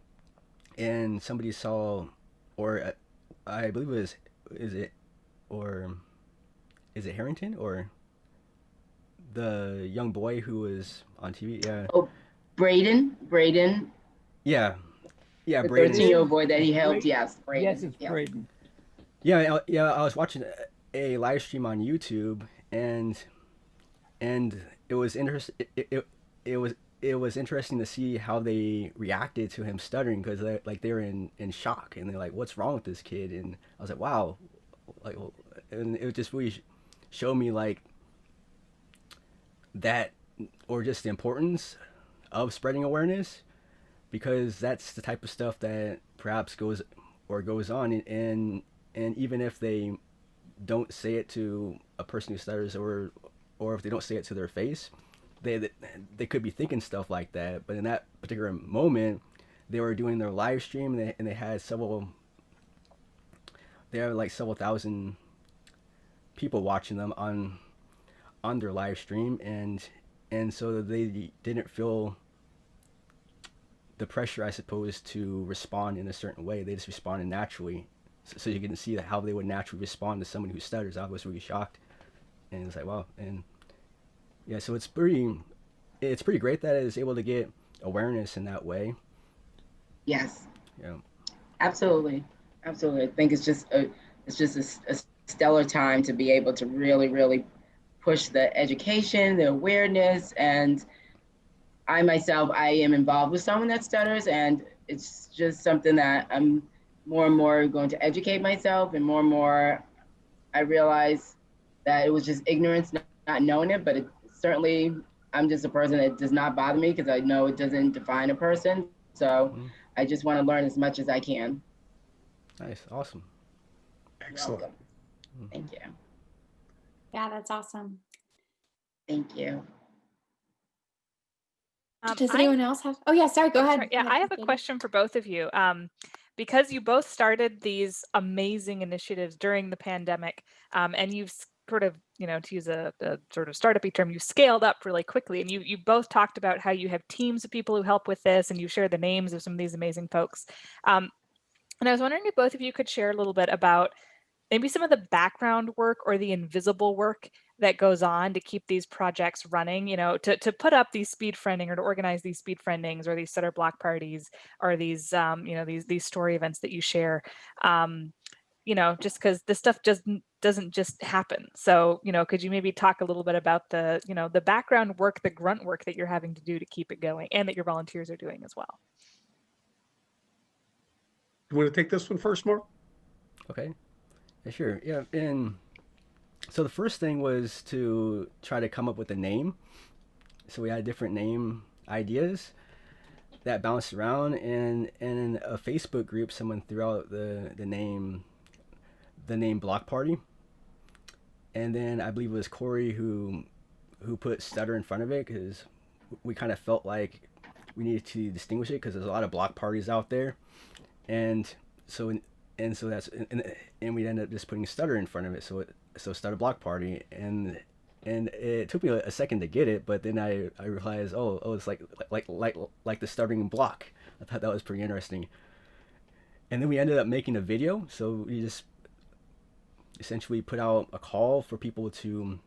and somebody saw, or I believe it was, is it Harrington, or the young boy who was on TV? Yeah. Oh, Braden. Yeah, The Braden. 13-year-old boy that he helped. Yes, Braden. Yes, it's Braden. Yeah, I was watching a live stream on YouTube, and it was interesting. It was interesting to see how they reacted to him stuttering, because they were in shock, and they're like, "What's wrong with this kid?" And I was like, "Wow," and it just really showed me that, or just the importance of spreading awareness, because that's the type of stuff that perhaps goes on, and even if they don't say it to a person who stutters, or if they don't say it to their face, they could be thinking stuff like that. But in that particular moment, they were doing their live stream, and they had several they have like several thousand people watching them on their live stream, and so they didn't feel the pressure, I suppose, to respond in a certain way. They just responded naturally. So you can see how they would naturally respond to someone who stutters. I was really shocked, and it's like, wow. And yeah, so it's pretty great that it's able to get awareness in that way. Yes. Yeah. Absolutely. Absolutely. I think it's just a stellar time to be able to really, really push the education, the awareness. And I myself, I am involved with someone that stutters, and it's just something that I'm more and more going to educate myself, and more I realize that it was just ignorance, not knowing it, but it certainly, I'm just a person that does not bother me because I know it doesn't define a person. So I just want to learn as much as I can. Nice. Awesome. Excellent. Welcome. Thank you. Yeah, that's awesome. Thank you. Does anyone else have? Oh yeah, sorry, go ahead. Yeah, Go I ahead, have a question for both of you. Because you both started these amazing initiatives during the pandemic, and you've sort of, to use a sort of startup-y term, you scaled up really quickly, and you both talked about how you have teams of people who help with this, and you share the names of some of these amazing folks. And I was wondering if both of you could share a little bit about maybe some of the background work or the invisible work that goes on to keep these projects running, to put up these speed friending or to organize these speed friendings or these stutter block parties or these, these story events that you share, just because this stuff just doesn't just happen. So, could you maybe talk a little bit about the, the background work, the grunt work that you're having to do to keep it going and that your volunteers are doing as well? You want to take this one first, Mark? Okay. Yeah, sure. Yeah. And so the first thing was to try to come up with a name. So we had different name ideas that bounced around, and in a Facebook group, someone threw out the name Block Party, and then I believe it was Corey who put Stutter in front of it, because we kind of felt like we needed to distinguish it because there's a lot of block parties out there, and so that's and we ended up just putting Stutter in front of it, so Stutter Block Party, and it took me a second to get it, but then I realized, oh, it's like the stuttering block. I thought that was pretty interesting. And then we ended up making a video, so we just essentially put out a call for people to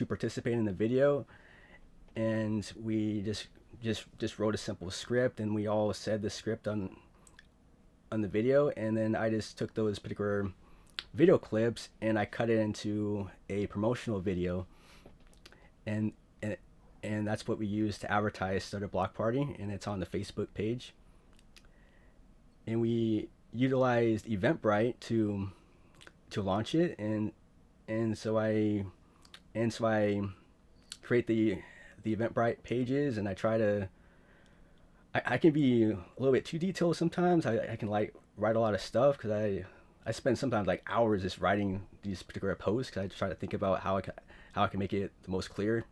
participate in the video, and we just wrote a simple script, and we all said the script on the video, and then I just took those particular video clips and I cut it into a promotional video, and that's what we use to advertise Stutter Block Party, and it's on the Facebook page. And we utilized Eventbrite to launch it, and so I create the Eventbrite pages, and I try to I can be a little bit too detailed sometimes. I can write a lot of stuff because I spend sometimes hours just writing these particular posts, because I try to think about how I can make it the most clear,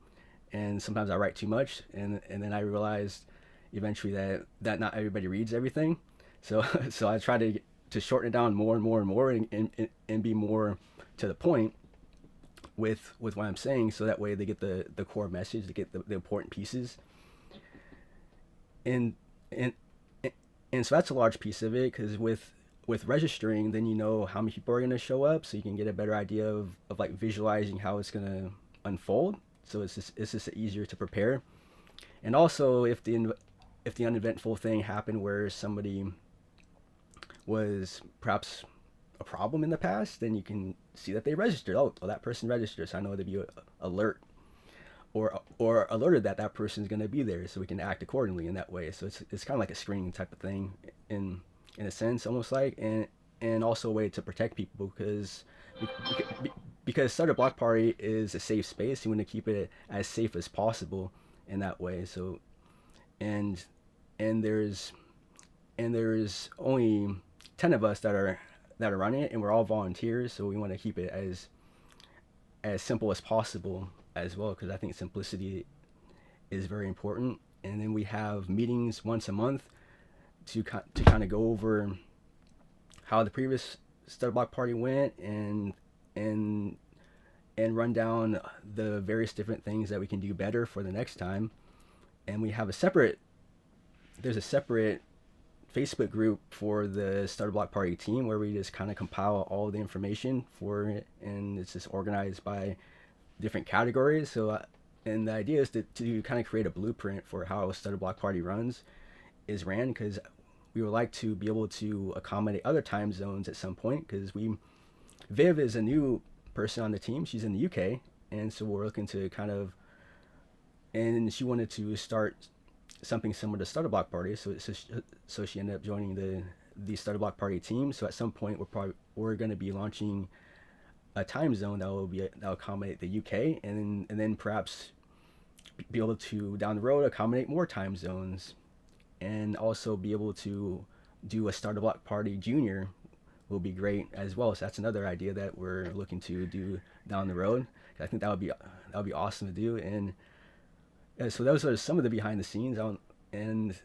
and sometimes I write too much, and then I realized eventually that not everybody reads everything, so I try to shorten it down more and more and more, and be more to the point with what I'm saying, so that way they get the core message, they get the important pieces, and so that's a large piece of it, because with registering, then you know how many people are going to show up, so you can get a better idea of visualizing how it's going to unfold, so it's just easier to prepare. And also, if the uneventful thing happened where somebody was perhaps a problem in the past, then you can see that they registered. Oh, that person registered, so I know to be alert or alerted that person's going to be there, so we can act accordingly in that way. So it's kind of like a screening type of thing in a sense, almost like, and also a way to protect people, because Stutter Block Party is a safe space. You want to keep it as safe as possible in that way. So and there's only 10 of us that are running it, and we're all volunteers, so we want to keep it as simple as possible as well, because I think simplicity is very important. And then we have meetings once a month to kind of go over how the previous Stutter Block Party went, and run down the various different things that we can do better for the next time. And we have there's a separate Facebook group for the Stutter Block Party team where we just kind of compile all the information for it, and it's just organized by different categories. So, and the idea is to kind of create a blueprint for how Stutter Block Party is ran, because we would like to be able to accommodate other time zones at some point, because Viv is a new person on the team. She's in the UK, and so we're looking to and she wanted to start something similar to Stutter Block Party, so she ended up joining the Stutter Block Party team. So at some point we're going to be launching a time zone that will accommodate the UK, and then perhaps be able to down the road accommodate more time zones, and also be able to do a Stutter Block Party Junior will be great as well. So that's another idea that we're looking to do down the road. I think that would be awesome to do. And so those are some of the behind the scenes and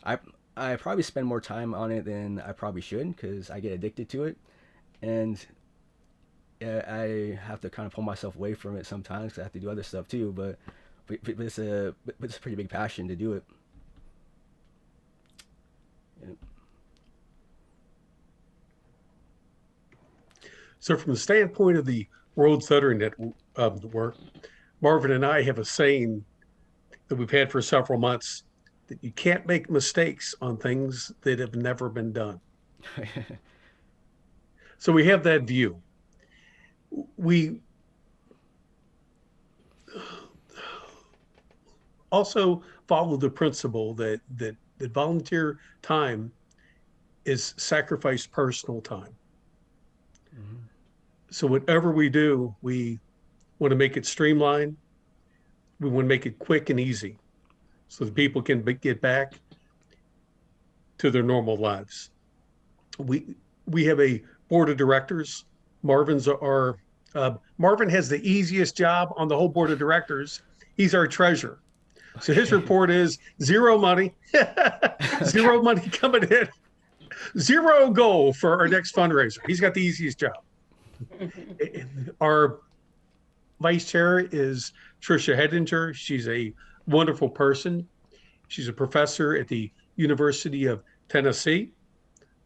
I probably spend more time on it than I probably should, because I get addicted to it, and I have to kind of pull myself away from it sometimes because I have to do other stuff too. But it's a pretty big passion to do it. Yeah. So from the standpoint of the World Stuttering Network, Marvin and I have a saying that we've had for several months, that you can't make mistakes on things that have never been done. So we have that view. We also follow the principle that volunteer time is sacrificed personal time. Mm-hmm. So whatever we do, we want to make it streamlined. We want to make it quick and easy so that people can get back to their normal lives. We have a board of directors. Marvin has the easiest job on the whole board of directors. He's our treasurer. So his report is zero money, zero money coming in, zero goal for our next fundraiser. He's got the easiest job. Our vice chair is Tricia Hedinger. She's a wonderful person. She's a professor at the University of Tennessee.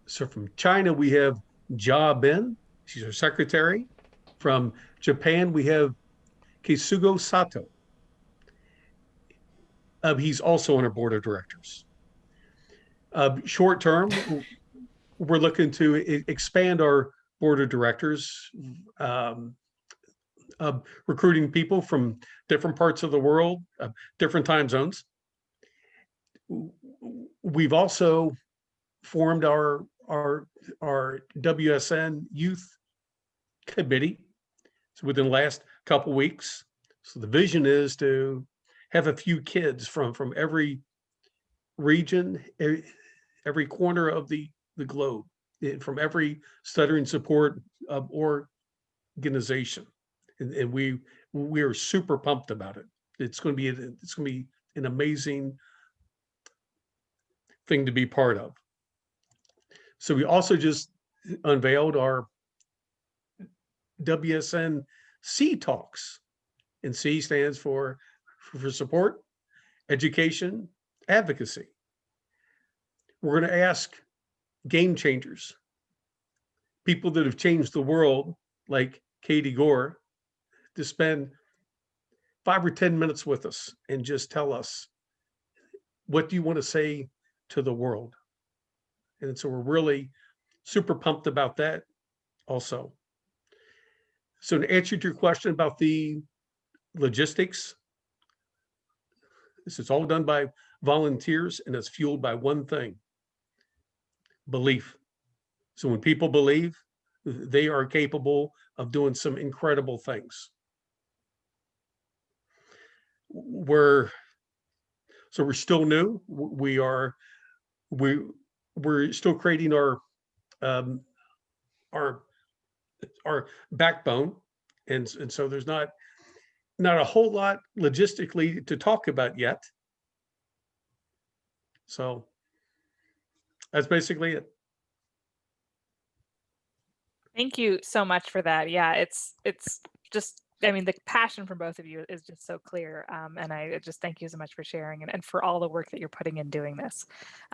So from China, we have Jia Bin. She's our secretary. From Japan, we have Keisugo Sato. He's also on our board of directors. Short term, we're looking to expand our board of directors, recruiting people from different parts of the world, different time zones. We've also formed our WSN youth committee. So within the last couple weeks. So the vision is to have a few kids from every region, every corner of the globe, from every stuttering support organization, and we are super pumped about it. It's going to be an amazing thing to be part of. So we also just unveiled our WSN C Talks, and C stands for support, education, advocacy. We're going to ask game changers, people that have changed the world, like Katie Gore, to spend 5 or 10 minutes with us and just tell us, what do you want to say to the world? And so we're really super pumped about that also. So to answer your question about the logistics, this is all done by volunteers, and it's fueled by one thing: belief. So when people believe, they are capable of doing some incredible things. We're still new. We're still creating our backbone, and so there's not a whole lot logistically to talk about yet. So that's basically it. Thank you so much for that. Yeah, it's just, I mean, the passion from both of you is just so clear. And I just thank you so much for sharing and for all the work that you're putting in doing this.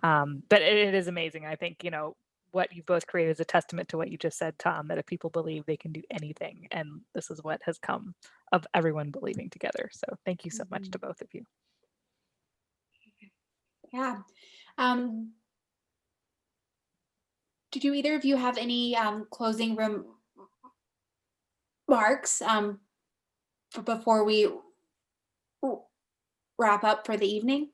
But it is amazing. I think, you know, what you both created is a testament to what you just said, Tom, that if people believe, they can do anything. And this is what has come of everyone believing together. So thank you so much to both of you. Yeah. Did you either of you have any closing remarks before we wrap up for the evening?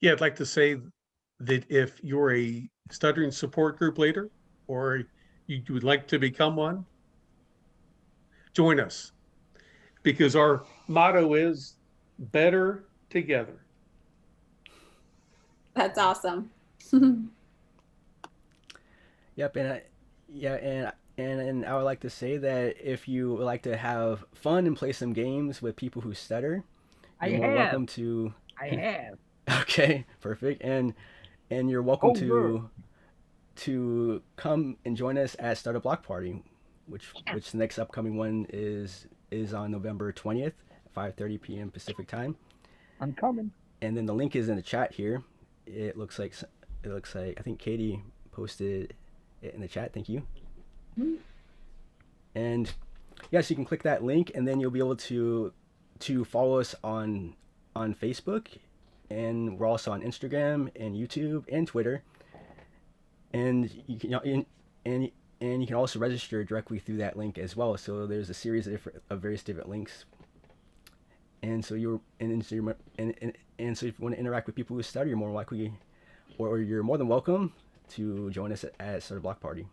Yeah, I'd like to say that if you're a stuttering support group leader or you would like to become one, join us, because our motto is better together. That's awesome. Yep, and I would like to say that if you would like to have fun and play some games with people who stutter, you're more welcome to. I have. Okay, perfect, and you're welcome to come and join us at Stutter Block Party, which the next upcoming one is on November 20th, 5:30 p.m. Pacific time. I'm coming. And then the link is in the chat here. It looks like I think Katie posted it in the chat. Thank you. Mm-hmm. And yes, you can click that link, and then you'll be able to follow us on Facebook, and we're also on Instagram and YouTube and Twitter. And you can also register directly through that link as well. So there's a series of various different links. And so so if you want to interact with people who stutter, you're more likely, or you're more than welcome to join us at Stutter Block Party.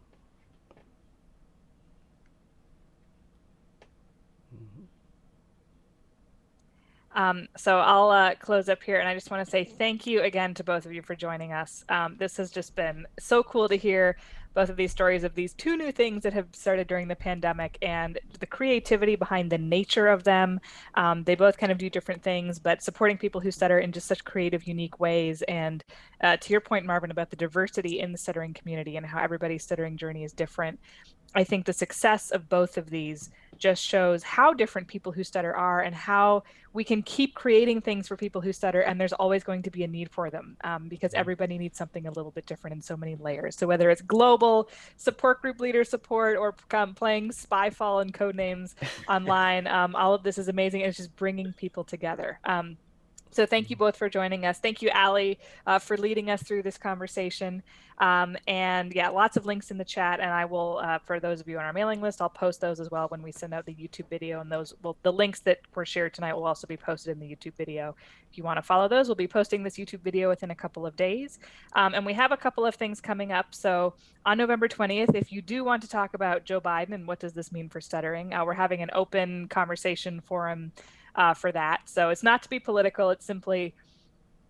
So I'll close up here, and I just want to say thank you again to both of you for joining us. This has just been so cool to hear both of these stories of these two new things that have started during the pandemic and the creativity behind the nature of them. They both kind of do different things, but supporting people who stutter in just such creative, unique ways. And to your point, Marvin, about the diversity in the stuttering community and how everybody's stuttering journey is different. I think the success of both of these just shows how different people who stutter are and how we can keep creating things for people who stutter, and there's always going to be a need for them because everybody needs something a little bit different in so many layers. So whether it's global support group leader support or playing Spyfall and Codenames online, all of this is amazing. It's just bringing people together. So thank you both for joining us. Thank you, Allie, for leading us through this conversation. And yeah, lots of links in the chat. And I will, for those of you on our mailing list, I'll post those as well when we send out the YouTube video. And the links that were shared tonight will also be posted in the YouTube video. If you want to follow those, we'll be posting this YouTube video within a couple of days. And we have a couple of things coming up. So on November 20th, if you do want to talk about Joe Biden and what does this mean for stuttering, we're having an open conversation forum for that. So it's not to be political. It's simply,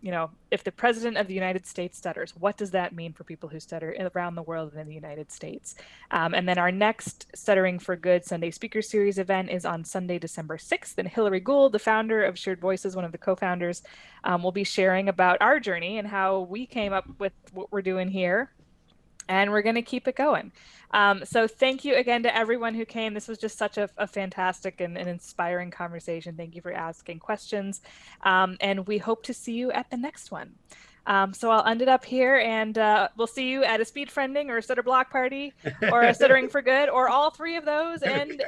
you know, if the president of the United States stutters, what does that mean for people who stutter around the world and in the United States? And then our next Stuttering for Good Sunday Speaker Series event is on Sunday, December 6th. And Hillary Gould, the founder of Shared Voices, one of the co-founders, will be sharing about our journey and how we came up with what we're doing here. And we're going to keep it going. So thank you again to everyone who came. This was just such a fantastic and inspiring conversation. Thank you for asking questions. And we hope to see you at the next one. So I'll end it up here, and we'll see you at a speed friending or a Stutter Block Party or a Stuttering for Good or all three of those and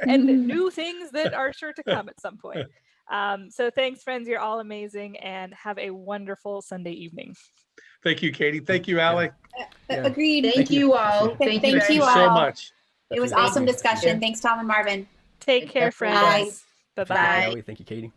new things that are sure to come at some point. So thanks, friends. You're all amazing, and have a wonderful Sunday evening. Thank you, Katie. Thank you, Allie. Yeah. Agreed. Thank you all. Thank very you much. So all. much. It was Definitely. awesome discussion. Thanks, Tom and Marvin. Take care, Bye. friends. Bye-bye. Thank you, Allie. Thank you, Katie.